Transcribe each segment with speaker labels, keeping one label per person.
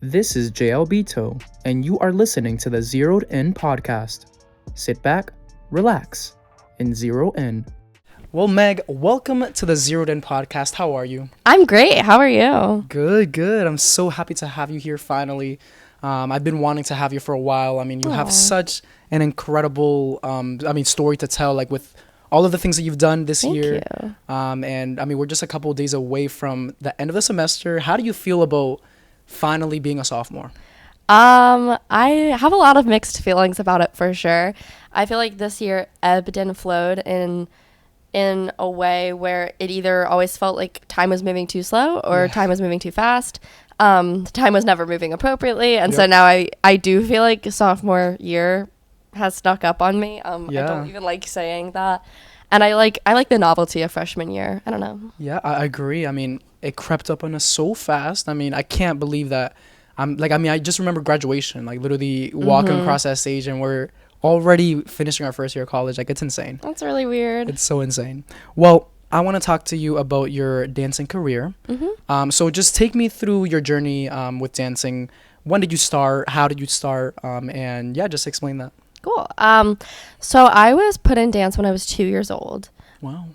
Speaker 1: This is Jaeel Beato, and you are listening to the Zeroed In podcast. Sit back, relax, and zero in. Well, Meg, welcome to the Zeroed In podcast. How are you?
Speaker 2: I'm great. How are you?
Speaker 1: Good. I'm so happy to have you here finally. I've been wanting to have you for a while. I mean, you have such an incredible, story to tell, like with all of the things that you've done this year.
Speaker 2: You.
Speaker 1: And I mean, we're just a couple of days away from the end of the semester. How do you feel about finally being a sophomore?
Speaker 2: I have a lot of mixed feelings about it for sure. I feel like this year ebbed and flowed in a way where it either always felt like time was moving too slow or time was moving too fast. Time was never moving appropriately. And so now I do feel like sophomore year has snuck up on me. I don't even like saying that. And I like the novelty of freshman year. I don't know. Yeah,
Speaker 1: I agree. I mean, it crept up on us so fast. I mean, I can't believe that. I just remember graduation, like literally walking across that stage and we're already finishing our first year of college. Like, it's insane.
Speaker 2: That's really weird.
Speaker 1: It's so insane. Well, I want to talk to you about your dancing career. So just take me through your journey with dancing. When did you start? How did you start? And just explain that.
Speaker 2: Cool. So I was put in dance when I was 2 years old.
Speaker 1: Wow.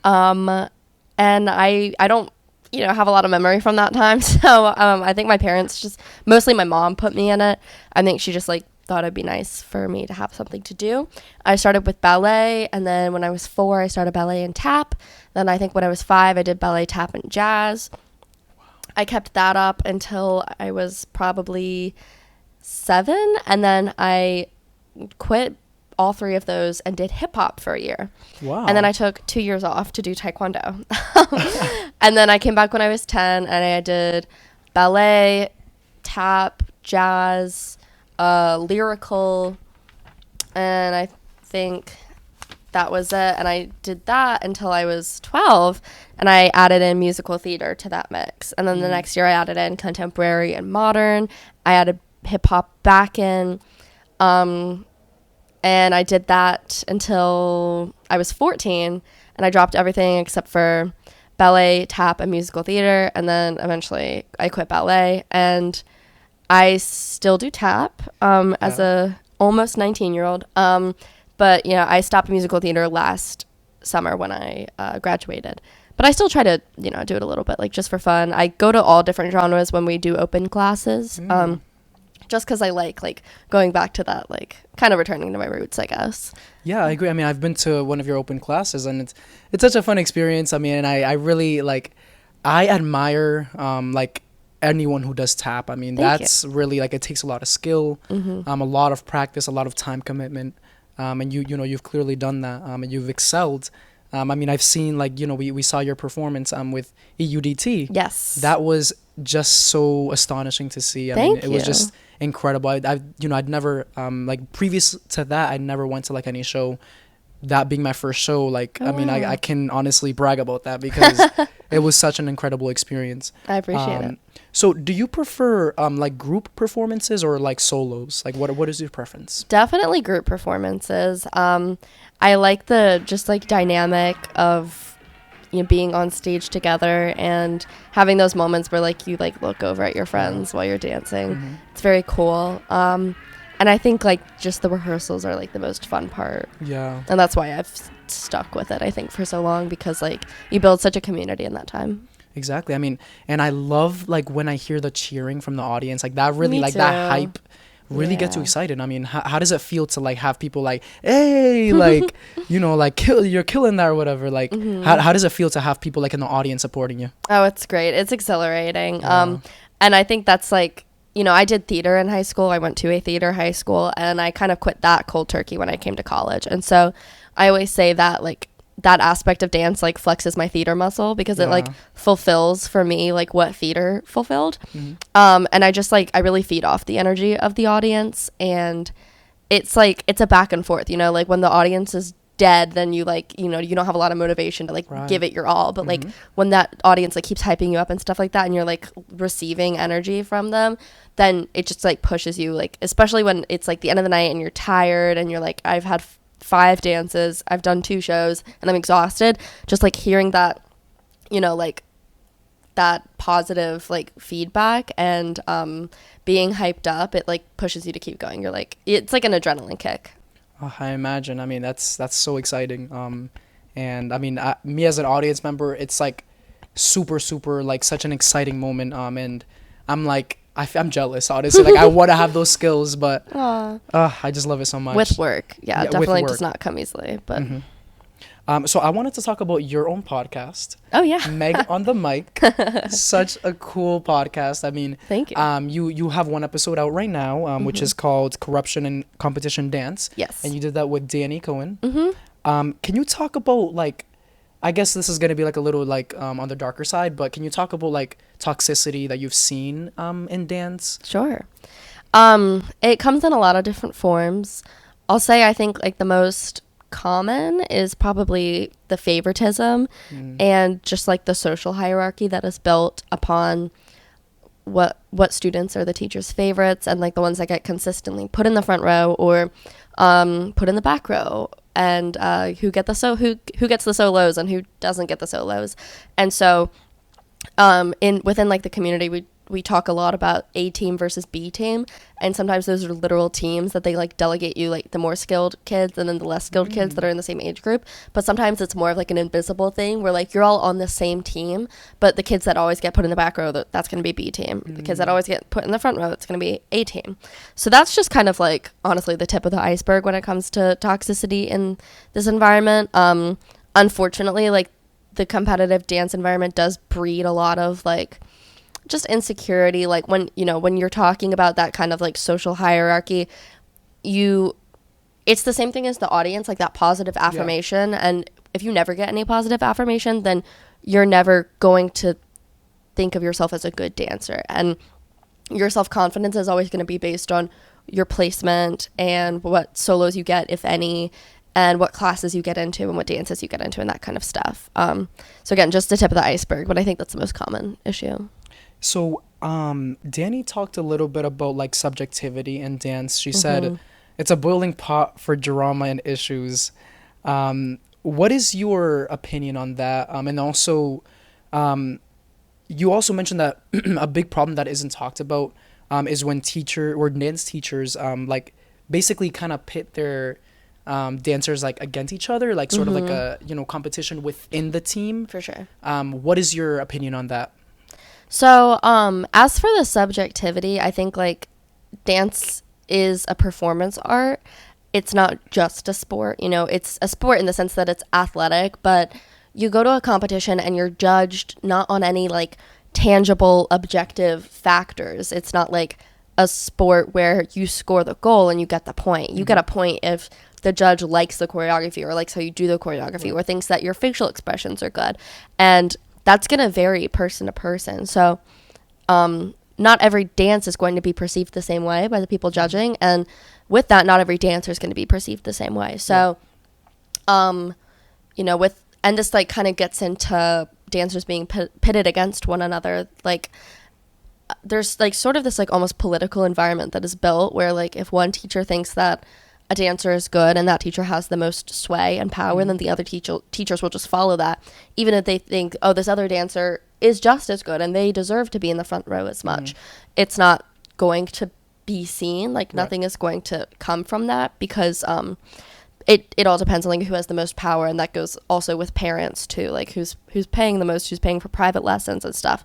Speaker 2: And I don't, have a lot of memory from that time. So I think my parents mostly my mom put me in it. I think she just thought it'd be nice for me to have something to do. I started with ballet, and then when I was 4, I started ballet and tap. Then I think when I was 5, I did ballet, tap, and jazz. Wow. I kept that up until I was probably 7, and then I quit all 3 of those and did hip hop for a year.
Speaker 1: Wow.
Speaker 2: And then I took 2 years off to do taekwondo. And then I came back when I was 10 and I did ballet, tap, jazz, lyrical, and I think that was it. And I did that until I was 12, and I added in musical theater to that mix. And then the next year I added in contemporary and modern. I added hip hop back in. And I did that until I was 14, and I dropped everything except for ballet, tap, and musical theater. And then eventually I quit ballet, and I still do tap as a almost 19-year-old. But, I stopped musical theater last summer when I graduated. But I still try to, do it a little bit, just for fun. I go to all different genres when we do open classes. Just because I like going back to that, kind of returning to my roots, I guess.
Speaker 1: Yeah, I agree. I mean, I've been to one of your open classes, and it's such a fun experience. I mean, and I really, I admire, anyone who does tap. I mean, that's really, it takes a lot of skill, a lot of practice, a lot of time commitment. And you've clearly done that, and you've excelled. I mean, I've seen, we saw your performance with EUDT.
Speaker 2: Yes.
Speaker 1: That was just so astonishing to see. It was just incredible. I'd never, previous to that, I never went to, any show. That being my first show, I can honestly brag about that because it was such an incredible experience.
Speaker 2: I appreciate it.
Speaker 1: So do you prefer, group performances or, solos? What is your preference?
Speaker 2: Definitely group performances. I like the dynamic of being on stage together and having those moments where you look over at your friends while you're dancing. It's very cool. And I think just the rehearsals are the most fun part.
Speaker 1: Yeah.
Speaker 2: And that's why I've stuck with it, I think, for so long, because you build such a community in that time.
Speaker 1: Exactly. I mean, and I love when I hear the cheering from the audience, that really that hype really gets you excited. I mean, how does it feel to have people hey, you're killing that or whatever? How does it feel to have people in the audience supporting you?
Speaker 2: Oh, it's great. It's exhilarating. And I think that's I did theater in high school. I went to a theater high school, and I kind of quit that cold turkey when I came to college. And so I always say that that aspect of dance flexes my theater muscle because it fulfills for me what theater fulfilled. And I just I really feed off the energy of the audience, and it's it's a back and forth, when the audience is dead, then you you don't have a lot of motivation to give it your all, but when that audience keeps hyping you up and stuff like that, and you're receiving energy from them, then it just pushes you, especially when it's the end of the night and you're tired and you're I've had 5 dances, I've done 2 shows, and I'm exhausted. Just hearing that, that positive like feedback and being hyped up, it like pushes you to keep going. You're like, it's like an adrenaline kick.
Speaker 1: Oh, I imagine. I mean, that's so exciting. And I mean, me as an audience member, it's like super like such an exciting moment. And I'm like, I'm jealous, honestly. Like I want to have those skills, but I just love it so much.
Speaker 2: With work, yeah, definitely
Speaker 1: with work.
Speaker 2: does not come easily. But
Speaker 1: so I wanted to talk about your own podcast.
Speaker 2: Oh yeah,
Speaker 1: Meg on the Mic. Such a cool podcast. I mean,
Speaker 2: thank you.
Speaker 1: You have one episode out right now, which is called Corruption and Competition Dance.
Speaker 2: Yes.
Speaker 1: And you did that with Danny Cohen. Can you talk about like, I guess this is gonna be like a little like on the darker side, but can you talk about like toxicity that you've seen in dance?
Speaker 2: Sure. It comes in a lot of different forms. I'll say I think like the most common is probably the favoritism and just like the social hierarchy that is built upon what students are the teacher's favorites and like the ones that get consistently put in the front row or put in the back row, and who gets the solos and who doesn't get the solos. And so within like the community, we talk a lot about A team versus B team, and sometimes those are literal teams that they like delegate you like the more skilled kids and then the less skilled kids that are in the same age group. But sometimes it's more of like an invisible thing where like you're all on the same team, but the kids that always get put in the back row, that's going to be B team. The kids that always get put in the front row, it's going to be A team. So that's just kind of like honestly the tip of the iceberg when it comes to toxicity in this environment. Unfortunately, like the competitive dance environment does breed a lot of like just insecurity. Like when you're talking about that kind of like social hierarchy, it's the same thing as the audience, like that positive affirmation. And if you never get any positive affirmation, then you're never going to think of yourself as a good dancer. And your self-confidence is always going to be based on your placement and what solos you get, if any, and what classes you get into and what dances you get into and that kind of stuff. So again, just the tip of the iceberg, but I think that's the most common issue.
Speaker 1: So, Danny talked a little bit about like subjectivity in dance. She said it's a boiling pot for drama and issues. What is your opinion on that? And also, you also mentioned that a big problem that isn't talked about is when dance teachers like basically kind of pit their dancers like against each other, like sort of like a competition within the team.
Speaker 2: For sure.
Speaker 1: What is your opinion on that?
Speaker 2: So, as for the subjectivity, I think like dance is a performance art. It's not just a sport, it's a sport in the sense that it's athletic, but you go to a competition and you're judged not on any like tangible objective factors. It's not like a sport where you score the goal and you get the point. You get a point if the judge likes the choreography or likes how you do the choreography or thinks that your facial expressions are good. And that's going to vary person to person. So not every dance is going to be perceived the same way by the people judging. And with that, not every dancer is going to be perceived the same way. So, and this like kind of gets into dancers being pitted against one another. Like there's like sort of this like almost political environment that is built where like if one teacher thinks that a dancer is good and that teacher has the most sway and power, then the other teachers will just follow that, even if they think, oh, this other dancer is just as good and they deserve to be in the front row as much. It's not going to be seen. Like nothing is going to come from that because it all depends on like who has the most power, and that goes also with parents too, like who's paying the most, who's paying for private lessons and stuff.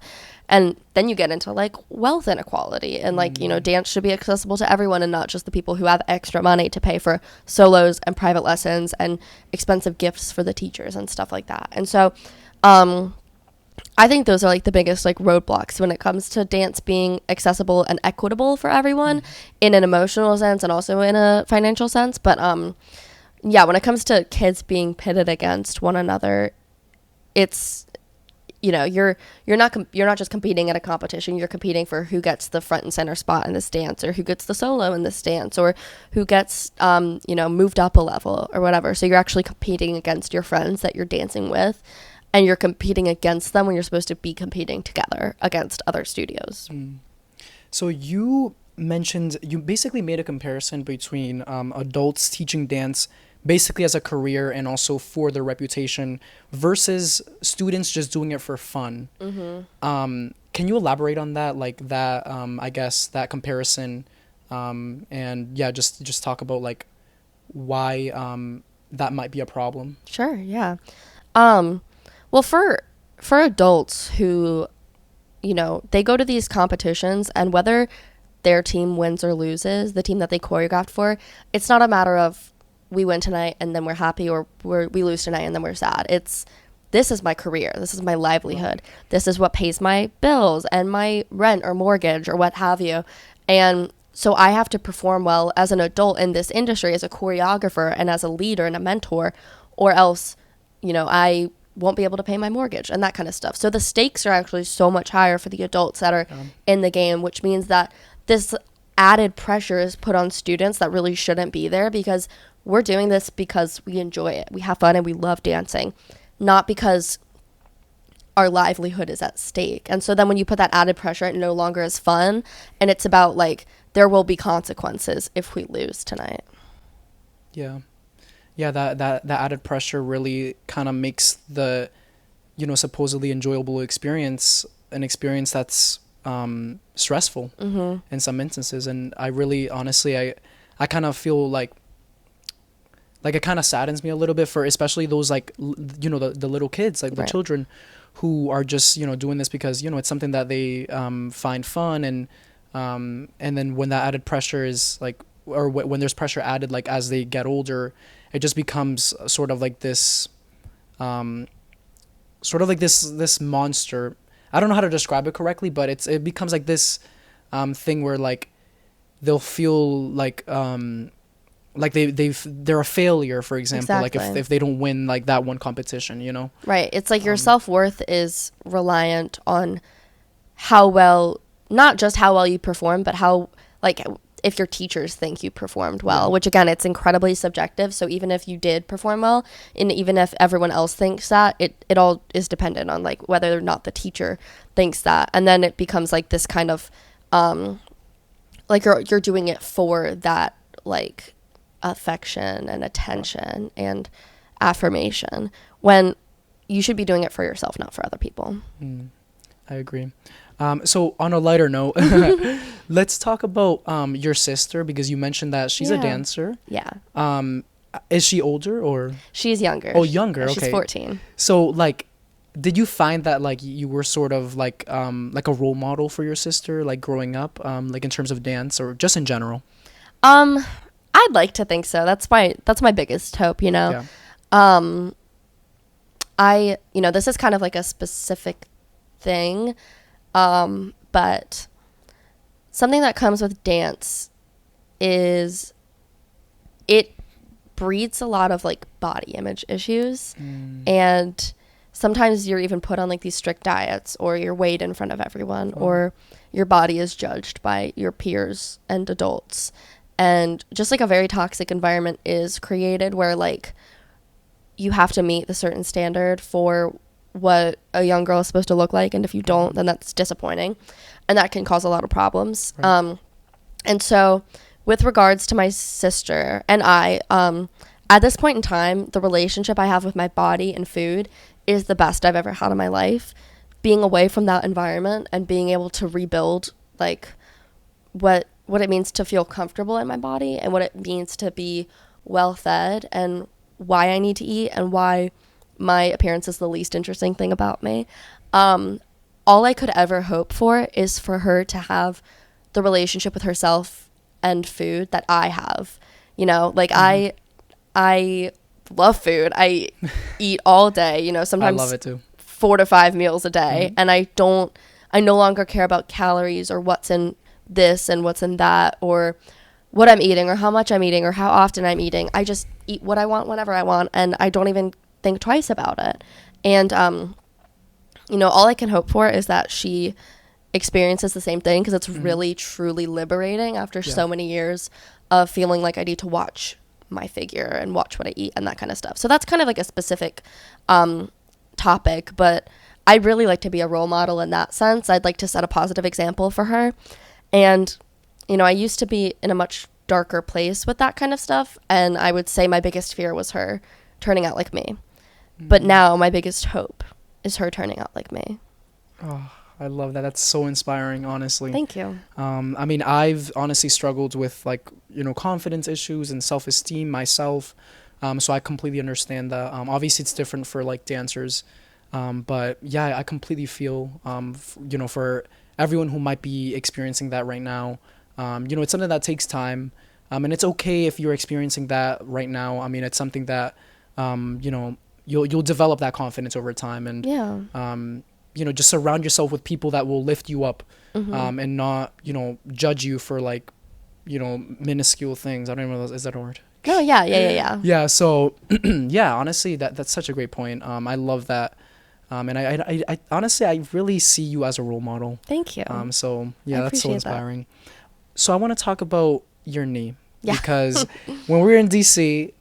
Speaker 2: And then you get into like wealth inequality and like dance should be accessible to everyone and not just the people who have extra money to pay for solos and private lessons and expensive gifts for the teachers and stuff like that. And so I think those are like the biggest like roadblocks when it comes to dance being accessible and equitable for everyone in an emotional sense and also in a financial sense. But when it comes to kids being pitted against one another, it's you're not just competing at a competition. You're competing for who gets the front and center spot in this dance, or who gets the solo in this dance, or who gets moved up a level or whatever. So you're actually competing against your friends that you're dancing with, and you're competing against them when you're supposed to be competing together against other studios.
Speaker 1: So you basically made a comparison between adults teaching dance basically as a career and also for their reputation versus students just doing it for fun. Can you elaborate on that, like that, I guess that comparison, and yeah, just talk about like why that might be a problem?
Speaker 2: Sure, yeah. Well, for adults who, they go to these competitions, and whether their team wins or loses, the team that they choreographed for, it's not a matter of we win tonight and then we're happy, or we lose tonight and then we're sad. This is my career. This is my livelihood. This is what pays my bills and my rent or mortgage or what have you. And so I have to perform well as an adult in this industry, as a choreographer and as a leader and a mentor, or else, I won't be able to pay my mortgage and that kind of stuff. So the stakes are actually so much higher for the adults that are in the game, which means that this added pressure is put on students that really shouldn't be there, because we're doing this because we enjoy it. We have fun and we love dancing, not because our livelihood is at stake. And so then when you put that added pressure, it no longer is fun. And it's about like, there will be consequences if we lose tonight.
Speaker 1: Yeah. Yeah, that added pressure really kind of makes the, supposedly enjoyable experience an experience that's stressful in some instances. And I really, honestly, I kind of feel like it kind of saddens me a little bit for especially those like, the little kids, like the children who are just, doing this because, it's something that they find fun. And then when that added pressure is like, or when there's pressure added, like as they get older, it just becomes sort of like this, this monster. I don't know how to describe it correctly, but it becomes like this thing where like they'll feel like they're a failure, for example. Exactly. Like if they don't win like that one competition,
Speaker 2: Right. It's like your self-worth is reliant on how well, not just how well you perform, but how, like, if your teachers think you performed well, which again, it's incredibly subjective. So even if you did perform well, and even if everyone else thinks that, it all is dependent on like whether or not the teacher thinks that. And then it becomes like this kind of like you're doing it for that like affection and attention and affirmation, when you should be doing it for yourself, not for other people.
Speaker 1: I agree. So on a lighter note, let's talk about your sister, because you mentioned that she's a dancer.
Speaker 2: Yeah.
Speaker 1: Is she older or?
Speaker 2: She's younger.
Speaker 1: Oh, younger. Okay.
Speaker 2: She's 14.
Speaker 1: So like, did you find that like you were sort of like a role model for your sister, like growing up, like in terms of dance or just in general?
Speaker 2: I'd like to think so. That's my biggest hope, Yeah. This is kind of like a specific thing. But something that comes with dance is it breeds a lot of like body image issues. And sometimes you're even put on like these strict diets, or you're weighed in front of everyone, or your body is judged by your peers and adults. And just like a very toxic environment is created where like you have to meet the certain standard for what a young girl is supposed to look like, and if you don't, then that's disappointing, and that can cause a lot of problems. Right. And so with regards to my sister and I, at this point in time, the relationship I have with my body and food is the best I've ever had in my life. Being away from that environment and being able to rebuild like what it means to feel comfortable in my body, and what it means to be well fed, and why I need to eat, and why my appearance is the least interesting thing about me. All I could ever hope for is for her to have the relationship with herself and food that I have. Like I love food. I eat all day, sometimes
Speaker 1: I love it too.
Speaker 2: 4 to 5 meals a day. And I no longer care about calories, or what's in this and what's in that, or what I'm eating, or how much I'm eating, or how often I'm eating. I just eat what I want whenever I want, and I don't even think twice about it. And all I can hope for is that she experiences the same thing, because it's really truly liberating after so many years of feeling like I need to watch my figure and watch what I eat and that kind of stuff. So that's kind of like a specific topic, but I'd really like to be a role model in that sense. I'd like to set a positive example for her. And I used to be in a much darker place with that kind of stuff. And I would say my biggest fear was her turning out like me. But now my biggest hope is her turning out like me.
Speaker 1: Oh, I love that. That's so inspiring, honestly.
Speaker 2: Thank you.
Speaker 1: I mean, I've honestly struggled with, like, you know, confidence issues and self-esteem myself. So I completely understand that. Obviously, it's different for, like, dancers. But, yeah, I completely feel, you know, for everyone who might be experiencing that right now, you know, it's something that takes time. And it's okay if you're experiencing that right now. I mean, it's something that, you know, you'll develop that confidence over time. And, you know, just surround yourself with people that will lift you up, and not, you know, judge you for, like, you know, minuscule things. I don't even know, is that a word?
Speaker 2: No, yeah.
Speaker 1: Yeah, so, yeah, honestly, that's such a great point. I love that. And I honestly, I really see you as a role model.
Speaker 2: Thank you.
Speaker 1: So, yeah, that's so inspiring. So I want to talk about your knee. Yeah. Because when we were in DC,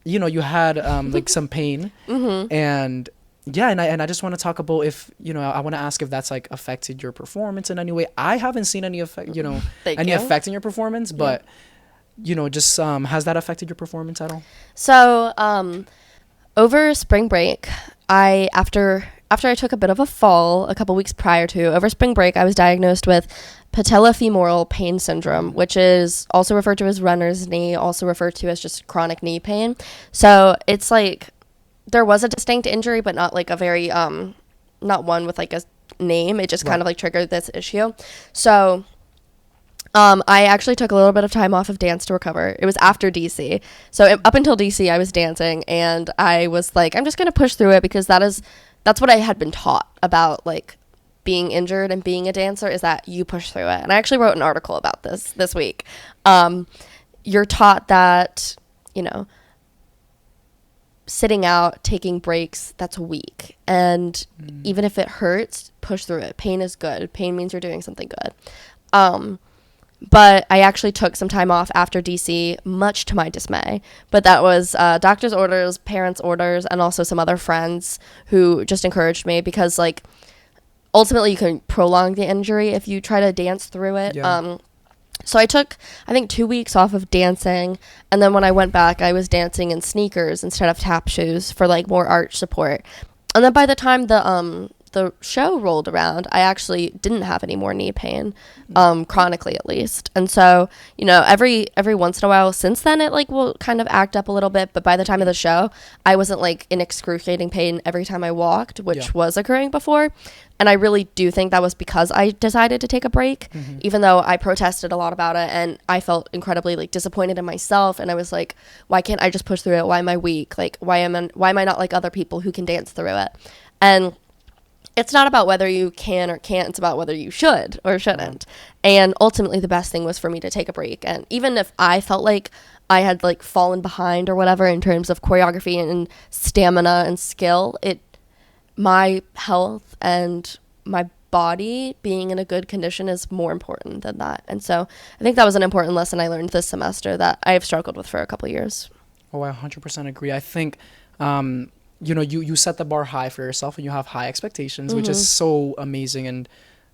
Speaker 1: you know, you had, like, some pain. And... yeah, and I just want to talk about if, you know, I want to ask if that's, like, affected your performance in any way. I haven't seen any effect, you know, effect in your performance, but, you know, just has that affected your performance at all? So,
Speaker 2: over spring break, after I took a bit of a fall a couple weeks prior to, over spring break, I was diagnosed with patellofemoral pain syndrome, which is also referred to as runner's knee, also referred to as just chronic knee pain. So it's like, there was a distinct injury, but not like a very, not one with like a name. It just kind of like triggered this issue. So I actually took a little bit of time off of dance to recover. It was after DC. So up until DC, I was dancing, and I was like, I'm just going to push through it, because that's what I had been taught about, like, being injured and being a dancer, is that you push through it. And I actually wrote an article about this week. You're taught that, you know, sitting out, taking breaks, that's weak. And even if it hurts, push through it. Pain is good. Pain means you're doing something good. But I actually took some time off after DC, much to my dismay. But that was doctor's orders, parents' orders, and also some other friends who just encouraged me, because, like, ultimately you can prolong the injury if you try to dance through it. Yeah. So I took, I think, 2 weeks off of dancing, and then when I went back, I was dancing in sneakers instead of tap shoes for, like, more arch support. And then by the time the show rolled around, I actually didn't have any more knee pain, chronically at least. And so, you know, every once in a while since then, it, like, will kind of act up a little bit. But by the time of the show, I wasn't, like, in excruciating pain every time I walked, which was occurring before. And I really do think that was because I decided to take a break, even though I protested a lot about it, and I felt incredibly, like, disappointed in myself. And I was like, why can't I just push through it? Why am I weak? Like, why am I not like other people who can dance through it? And it's not about whether you can or can't. It's about whether you should or shouldn't. And ultimately, the best thing was for me to take a break. And even if I felt like I had, like, fallen behind or whatever in terms of choreography and stamina and skill, my health and my body being in a good condition is more important than that. And so I think that was an important lesson I learned this semester that I have struggled with for a couple of years.
Speaker 1: Oh, I 100% agree. I think, you know, you set the bar high for yourself, and you have high expectations, which is so amazing. And,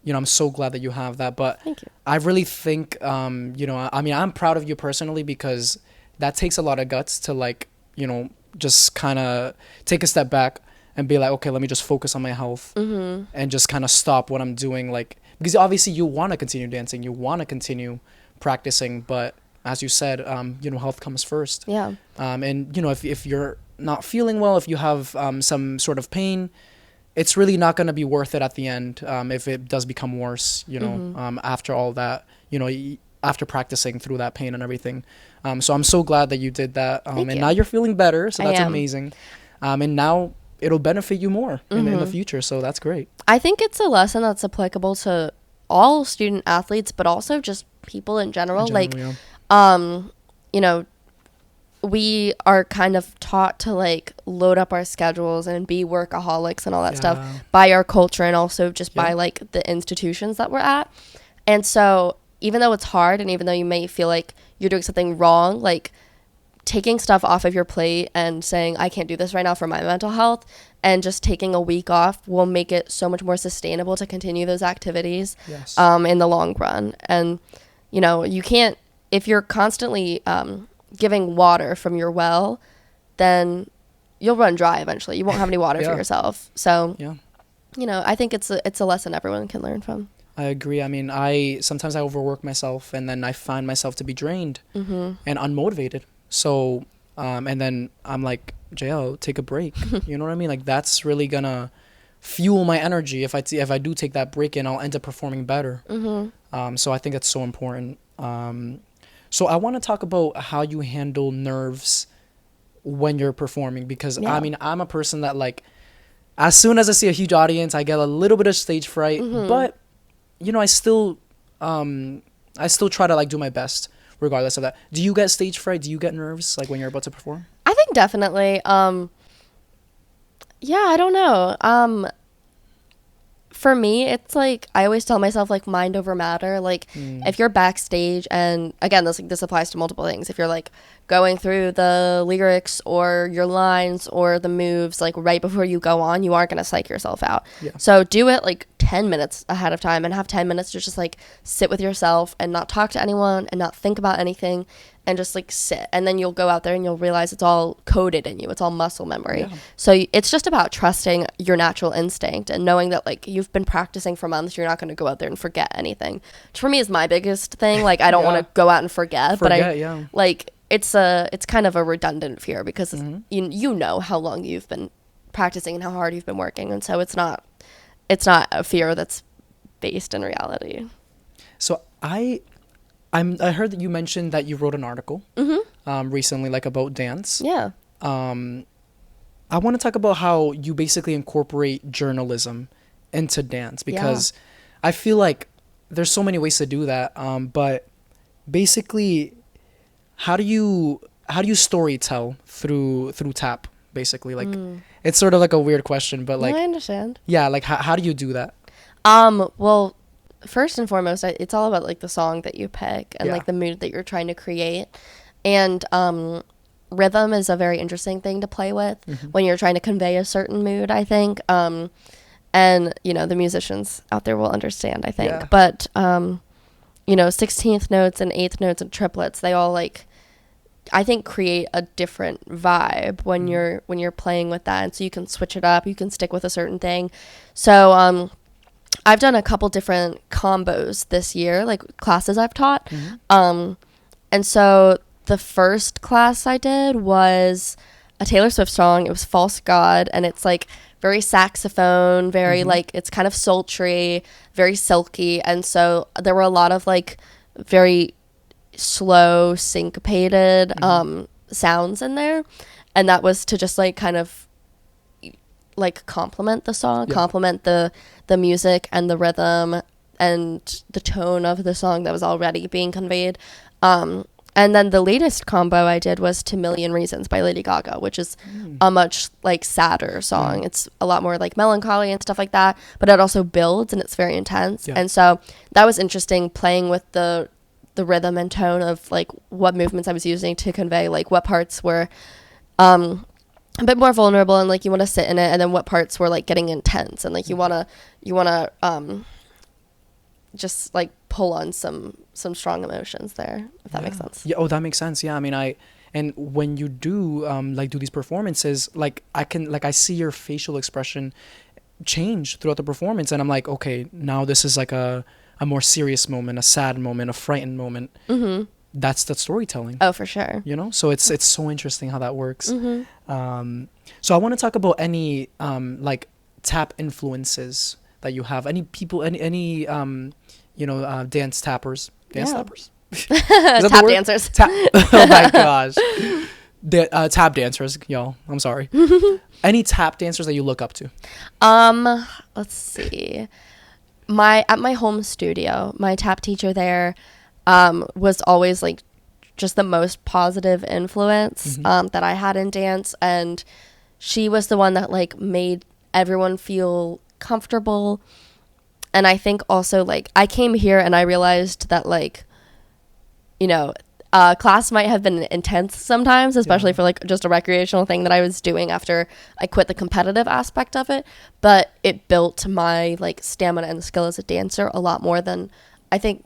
Speaker 1: you know, I'm so glad that you have that. But
Speaker 2: thank you.
Speaker 1: I really think, you know, I mean, I'm proud of you personally, because that takes a lot of guts to, like, you know, just kind of take a step back and be like, okay, let me just focus on my health, and just kind of stop what I'm doing. Like, because obviously you want to continue dancing, you want to continue practicing, but as you said, you know, health comes first.
Speaker 2: Yeah.
Speaker 1: And, you know, if you're not feeling well, if you have some sort of pain, it's really not going to be worth it at the end, if it does become worse, you know, after all that, you know, after practicing through that pain and everything. So I'm so glad that you did that. And now you're feeling better, so that's amazing. And now it'll benefit you more in the future, so that's great.
Speaker 2: I think it's a lesson that's applicable to all student athletes, but also just people in general. You know, we are kind of taught to, like, load up our schedules and be workaholics and all that stuff by our culture, and also just by, like, the institutions that we're at. And so even though it's hard, and even though you may feel like you're doing something wrong, like, taking stuff off of your plate and saying, I can't do this right now for my mental health, and just taking a week off will make it so much more sustainable to continue those activities in the long run. And, you know, you can't if you're constantly giving water from your well, then you'll run dry eventually. You won't have any water for yourself. So, I think it's a lesson everyone can learn from.
Speaker 1: I agree. I mean, sometimes I overwork myself, and then I find myself to be drained and unmotivated. So, and then I'm like, Jaeel, take a break. You know what I mean? Like, that's really gonna fuel my energy. If I do take that break, and I'll end up performing better. So I think that's so important. So I want to talk about how you handle nerves when you're performing, because I mean, I'm a person that, like, as soon as I see a huge audience, I get a little bit of stage fright, but I still try to, like, do my best regardless of that. Do you get stage fright? Do you get nerves, like, when you're about to perform?
Speaker 2: I think definitely. I don't know. For me, it's like, I always tell myself, like, mind over matter. Like, if you're backstage, and again, this applies to multiple things. If you're, like, going through the lyrics or your lines or the moves, like, right before you go on, you aren't going to psych yourself out. So do it, like, 10 minutes ahead of time, and have 10 minutes to just, like, sit with yourself and not talk to anyone and not think about anything, and just, like, sit. And then you'll go out there and you'll realize it's all coded in you. It's all muscle memory. So it's just about trusting your natural instinct and knowing that, like, you've been practicing for months. You're not going to go out there and forget anything, which for me is my biggest thing. Like, I don't want to go out and forget, but like, it's kind of a redundant fear, because you know how long you've been practicing and how hard you've been working. And so it's not a fear that's based in reality.
Speaker 1: So I heard that you mentioned that you wrote an article recently, like, about dance. I want to talk about how you basically incorporate journalism into dance, because I feel like there's so many ways to do that. But basically, how do you story tell through tap? Basically, like, it's sort of like a weird question, but, like,
Speaker 2: I understand.
Speaker 1: Yeah, like, how do you do that?
Speaker 2: Well, first and foremost, it's all about, like, the song that you pick and like the mood that you're trying to create. And rhythm is a very interesting thing to play with when you're trying to convey a certain mood, I think. And the musicians out there will understand, I think. But 16th notes and 8th notes and triplets, they all, like, I think, create a different vibe when you're playing with that. And so you can switch it up, you can stick with a certain thing. So I've done a couple different combos this year, like, classes I've taught. And so the first class I did was a Taylor Swift song. It was False God, and it's, like, very saxophone, very like, it's kind of sultry, very silky. And so there were a lot of, like, very slow, syncopated sounds in there, and that was to just, like, kind of, like, complement the song, complement the music and the rhythm and the tone of the song that was already being conveyed. And then the latest combo I did was To Million Reasons by Lady Gaga, which is a much, like, sadder song. It's a lot more, like, melancholy and stuff like that, but it also builds, and it's very intense. And so that was interesting, playing with the rhythm and tone of, like, what movements I was using to convey, like, what parts were a bit more vulnerable and, like, you want to sit in it, and then what parts were, like, getting intense, and, like, you want to just, like, pull on some strong emotions there, if that makes sense.
Speaker 1: That makes sense. I mean, and when you do like, do these performances, like, I see your facial expression change throughout the performance, and I'm like, okay, now this is, like, a more serious moment, a sad moment, a frightened moment. That's the storytelling.
Speaker 2: Oh, for sure.
Speaker 1: So it's so interesting how that works. So I want to talk about any like, tap influences that you have. Any people, any dance tappers. Tappers?
Speaker 2: Tap dancers.
Speaker 1: Oh my gosh. Tap dancers, y'all. I'm sorry. Any tap dancers that you look up to?
Speaker 2: Let's see. At my home studio, my tap teacher there was always, like, just the most positive influence that I had in dance, and she was the one that, like, made everyone feel comfortable. And I think also, like, I came here and I realized that, like, class might have been intense sometimes, especially for, like, just a recreational thing that I was doing after I quit the competitive aspect of it. But it built my, like, stamina and skill as a dancer a lot more than I think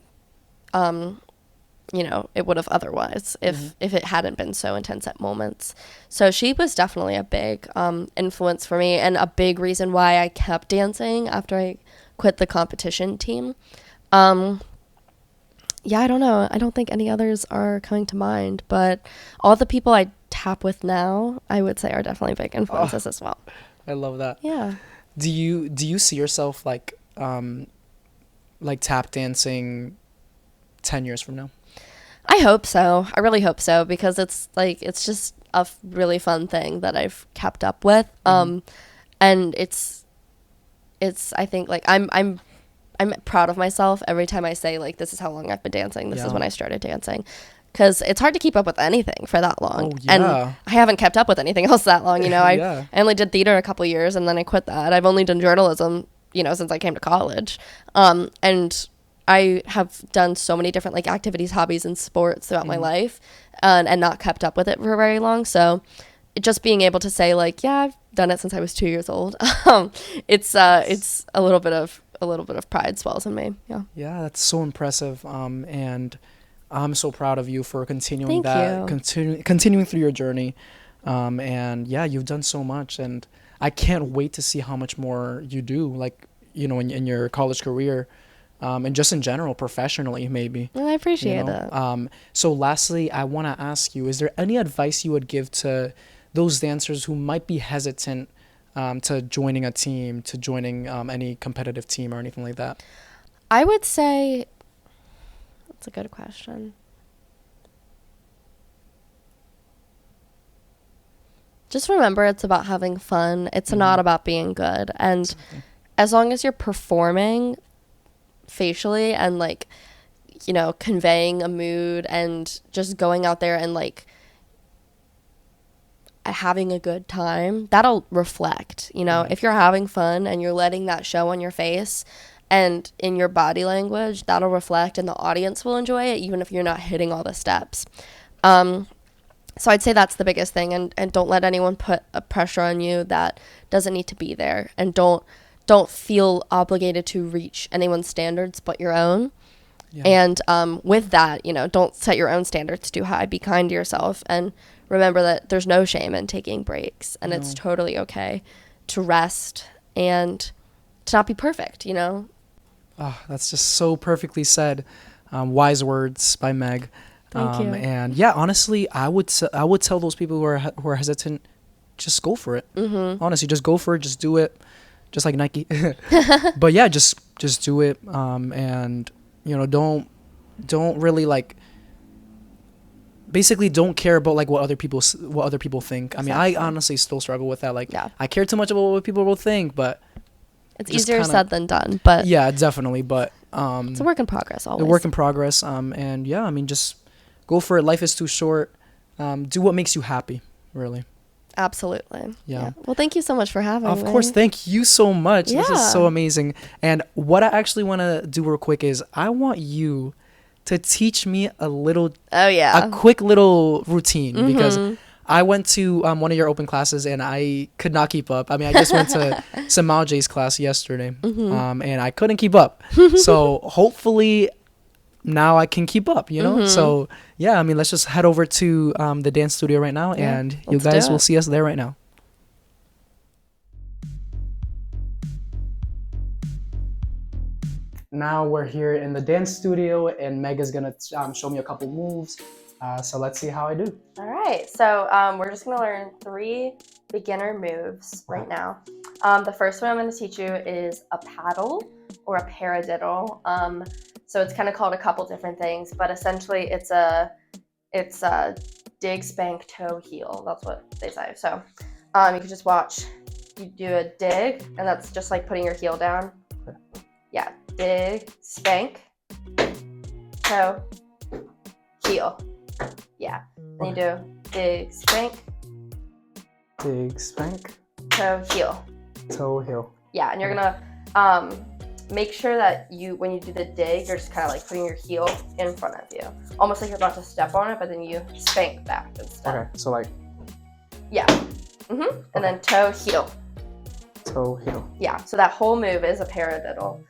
Speaker 2: it would have otherwise if it hadn't been so intense at moments. So she was definitely a big influence for me, and a big reason why I kept dancing after I quit the competition team. Yeah, I don't know. I don't think any others are coming to mind, but all the people I tap with now, I would say, are definitely big influences as well.
Speaker 1: I love that.
Speaker 2: Yeah.
Speaker 1: Do you see yourself like tap dancing 10 years from now?
Speaker 2: I hope so. I really hope so, because it's just a really fun thing that I've kept up with. And it's I think like I'm proud of myself every time I say like, this is how long I've been dancing. This is when I started dancing. Because it's hard to keep up with anything for that long.
Speaker 1: Oh, yeah.
Speaker 2: And I haven't kept up with anything else that long.
Speaker 1: Yeah.
Speaker 2: I only did theater a couple years, and then I quit that. I've only done journalism, since I came to college. And I have done so many different like activities, hobbies, and sports throughout my life, and not kept up with it for very long. So just being able to say like, yeah, I've done it since I was 2 years old. It's a little bit of pride swells in me. Yeah.
Speaker 1: Yeah, that's so impressive. And I'm so proud of you for continuing continuing through your journey. And yeah, you've done so much, and I can't wait to see how much more you do, like, in your college career, and just in general, professionally, maybe.
Speaker 2: Well, I appreciate it.
Speaker 1: So lastly, I want to ask you, is there any advice you would give to those dancers who might be hesitant to joining a team, to joining any competitive team or anything like that?
Speaker 2: I would say, that's a good question. Just remember, it's about having fun. It's not about being good. And as long as you're performing facially and like, conveying a mood and just going out there and like having a good time, that'll reflect. If you're having fun and you're letting that show on your face and in your body language, that'll reflect, and the audience will enjoy it even if you're not hitting all the steps. So I'd say that's the biggest thing, and don't let anyone put a pressure on you that doesn't need to be there, and don't feel obligated to reach anyone's standards but your own. Yeah. And with that, don't set your own standards too high. Be kind to yourself, and remember that there's no shame in taking breaks, and it's totally okay to rest and to not be perfect.
Speaker 1: Oh, that's just so perfectly said. Wise words by Meg.
Speaker 2: Thank you.
Speaker 1: And yeah, honestly, I would tell those people who are hesitant, just go for it. Honestly, just go for it. Just do it. Just like Nike. But yeah, just do it. And don't really like. Basically, don't care about like what other people think. I mean, I honestly still struggle with that. Like, I care too much about what people will think, but
Speaker 2: it's easier said than done. But
Speaker 1: yeah, definitely. But
Speaker 2: it's a work in progress. Always
Speaker 1: a work in progress. And yeah, I mean, just go for it. Life is too short. Do what makes you happy, really.
Speaker 2: Absolutely.
Speaker 1: Yeah.
Speaker 2: Well, thank you so much for having me.
Speaker 1: Of course. Thank you so much.
Speaker 2: Yeah.
Speaker 1: This is so amazing. And what I actually want to do real quick is I want you to teach me a quick little routine, because I went to one of your open classes and I could not keep up. I mean, I just went to Samaj's class yesterday, and I couldn't keep up. So hopefully now I can keep up, So yeah, I mean, let's just head over to the dance studio right now, and you guys will see us there right now. Now we're here in the dance studio, and Meg is gonna show me a couple moves. So let's see how I do.
Speaker 2: All right. So we're just gonna learn 3 beginner moves right now. The first one I'm gonna teach you is a paddle or a paradiddle. So it's kind of called a couple different things, but essentially it's a dig, spank, toe, heel. That's what they say. So you can just watch. You do a dig, and that's just like putting your heel down. Yeah. Dig, spank, toe, heel. Yeah. Then you do dig, spank, toe, heel.
Speaker 1: Toe, heel.
Speaker 2: Yeah, and you're gonna make sure that when you do the dig, you're just kind of like putting your heel in front of you, almost like you're about to step on it, but then you spank back instead.
Speaker 1: Okay, so like.
Speaker 2: Yeah. And then toe, heel.
Speaker 1: Toe, heel.
Speaker 2: Yeah. So that whole move is a paradiddle.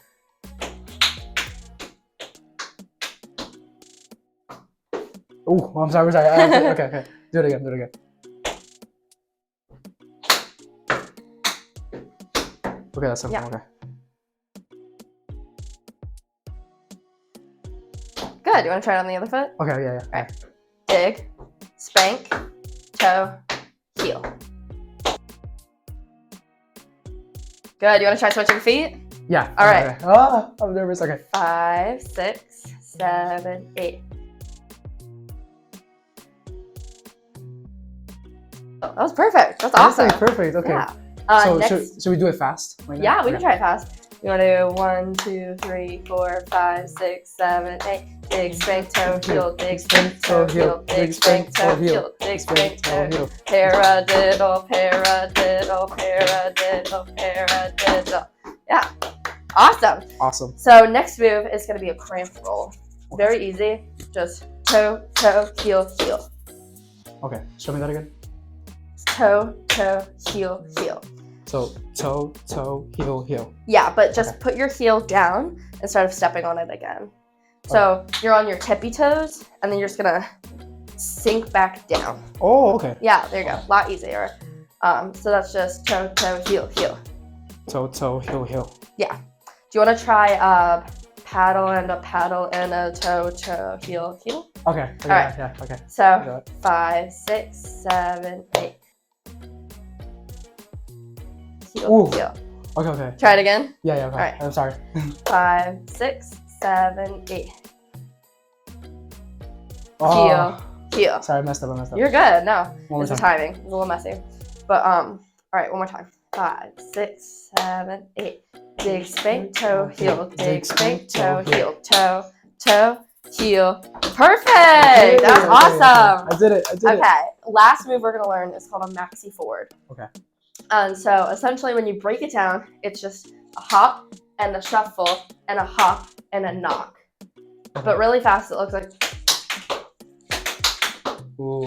Speaker 1: Oh, I'm sorry. Okay. Do it again. Okay, that's simple.
Speaker 2: Yeah.
Speaker 1: Okay.
Speaker 2: Good. You want to try it on the other foot?
Speaker 1: Okay, yeah.
Speaker 2: All right. Dig, spank, toe, heel. Good. You want to try switching feet?
Speaker 1: Yeah.
Speaker 2: All right.
Speaker 1: Okay. Oh, I'm nervous. Okay.
Speaker 2: 5, 6, 7, 8. Oh, that was perfect. That's awesome.
Speaker 1: That's like perfect. Okay.
Speaker 2: Yeah.
Speaker 1: So
Speaker 2: next,
Speaker 1: should we do it fast? Right now?
Speaker 2: yeah, we
Speaker 1: Okay.
Speaker 2: can try it fast. You want to do 1, 2, 3, 4, 5, 6, 7, 8. Dig, spank, toe, heel. Dig, spank, toe, heel. Dig, spank, toe, heel. Dig, spank, toe, heel. Paradiddle, paradiddle, paradiddle, paradiddle. Yeah. Awesome. So next move is going to be a cramp roll. Very easy. Just toe, toe, heel, heel.
Speaker 1: Okay. Show me that again.
Speaker 2: Toe, toe, heel, heel.
Speaker 1: So toe, toe, heel.
Speaker 2: Yeah, but just put your heel down instead of stepping on it again. So you're on your tippy toes, and then you're just gonna sink back down.
Speaker 1: Oh, okay.
Speaker 2: Yeah, there you go. A lot easier. So that's just toe, toe, heel, heel.
Speaker 1: Toe, toe, heel.
Speaker 2: Yeah. Do you want to try a paddle and a toe, toe, heel, heel?
Speaker 1: Okay.
Speaker 2: All right.
Speaker 1: Yeah. Okay.
Speaker 2: So 5, 6, 7, 8. Heel,
Speaker 1: Ooh.
Speaker 2: heel.
Speaker 1: Okay.
Speaker 2: Try it again.
Speaker 1: Yeah. Okay.
Speaker 2: All right.
Speaker 1: I'm sorry.
Speaker 2: 5, 6, 7, 8.
Speaker 1: Oh.
Speaker 2: Heel.
Speaker 1: Sorry, I messed up.
Speaker 2: You're good. No,
Speaker 1: One more
Speaker 2: it's the
Speaker 1: time.
Speaker 2: timing. It's a little messy. But all right, one more time. 5, 6, 7, 8. Dig, spank, toe, heel. Dig, spank, toe, heel. Toe, toe, heel. Perfect. That was awesome.
Speaker 1: I did it.
Speaker 2: Okay. Last move we're gonna learn is called a maxi forward.
Speaker 1: Okay.
Speaker 2: And so essentially, when you break it down, it's just a hop and a shuffle and a hop and a knock.
Speaker 1: Okay.
Speaker 2: But really fast, it looks like.
Speaker 1: Ooh.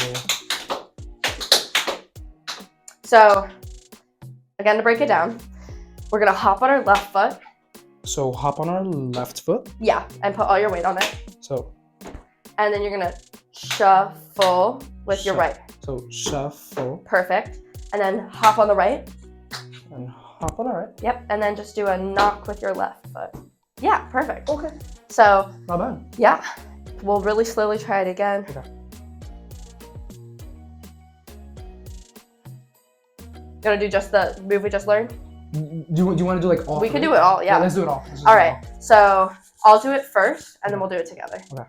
Speaker 2: So, again, to break it down, we're gonna hop on our left foot.
Speaker 1: So hop on our left foot.
Speaker 2: Yeah, and put all your weight on it.
Speaker 1: So.
Speaker 2: And then you're gonna shuffle with your right.
Speaker 1: So shuffle.
Speaker 2: Perfect. And then hop on the right.
Speaker 1: And hop on our right.
Speaker 2: Yep. And then just do a knock with your left foot. Yeah, perfect.
Speaker 1: Okay.
Speaker 2: So.
Speaker 1: Not bad.
Speaker 2: Yeah. We'll really slowly try it again.
Speaker 1: Okay.
Speaker 2: Gonna do just the move we just learned?
Speaker 1: Do you want to do like all?
Speaker 2: We
Speaker 1: three?
Speaker 2: can do it all, yeah.
Speaker 1: Let's do it all.
Speaker 2: All right. So I'll do it first, and then we'll do it together.
Speaker 1: Okay.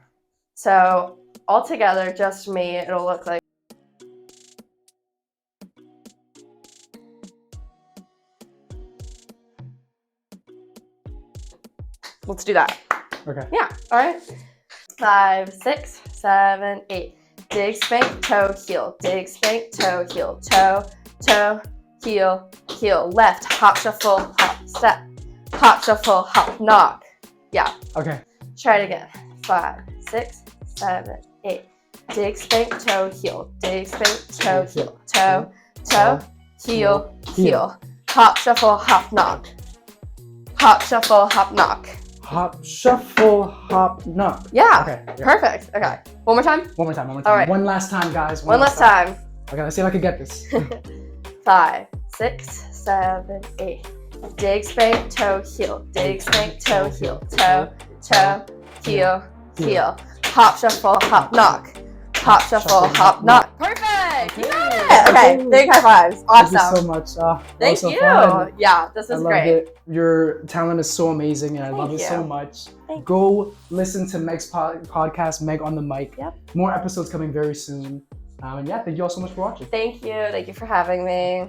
Speaker 2: So all together, just me, it'll look like. Let's do that.
Speaker 1: Okay.
Speaker 2: Yeah. All right. 5, 6, 7, 8. Dig, spank, toe, heel. Dig, spank, toe, heel. Toe, toe, heel, heel. Left, hop, shuffle, hop, step. Hop, shuffle, hop, knock. Yeah.
Speaker 1: Okay.
Speaker 2: Try it again. 5, 6, 7, 8. Dig, spank, toe, heel. Dig, spank, toe, heel. Toe, toe, heel, heel. Hop, shuffle, hop, knock. Hop, shuffle, hop, knock.
Speaker 1: Hop, shuffle, hop, knock.
Speaker 2: Yeah.
Speaker 1: Okay. Yeah.
Speaker 2: Perfect. Okay. One more time?
Speaker 1: One more time.
Speaker 2: All right.
Speaker 1: One last time, guys.
Speaker 2: One last time.
Speaker 1: Okay, let's see if I can get this.
Speaker 2: 5, 6, 7, 8. Dig, spank, toe, heel. Dig, spank, toe, heel. Toe, toe, heel, heel. Hop, shuffle, hop, knock. Hop, shuffle, hop, knock. Perfect! You got it! Okay, big high fives. Awesome.
Speaker 1: Thank you so much. That
Speaker 2: Thank
Speaker 1: was so
Speaker 2: you.
Speaker 1: fun.
Speaker 2: Yeah, this
Speaker 1: I
Speaker 2: is
Speaker 1: loved
Speaker 2: great.
Speaker 1: it. Your talent is so amazing, and I love it
Speaker 2: you.
Speaker 1: so much.
Speaker 2: Thank
Speaker 1: Go listen to Meg's podcast, Meg on the Mic.
Speaker 2: Yep.
Speaker 1: More episodes coming very soon. And yeah, thank you all so much for watching.
Speaker 2: Thank you. Thank you for having me.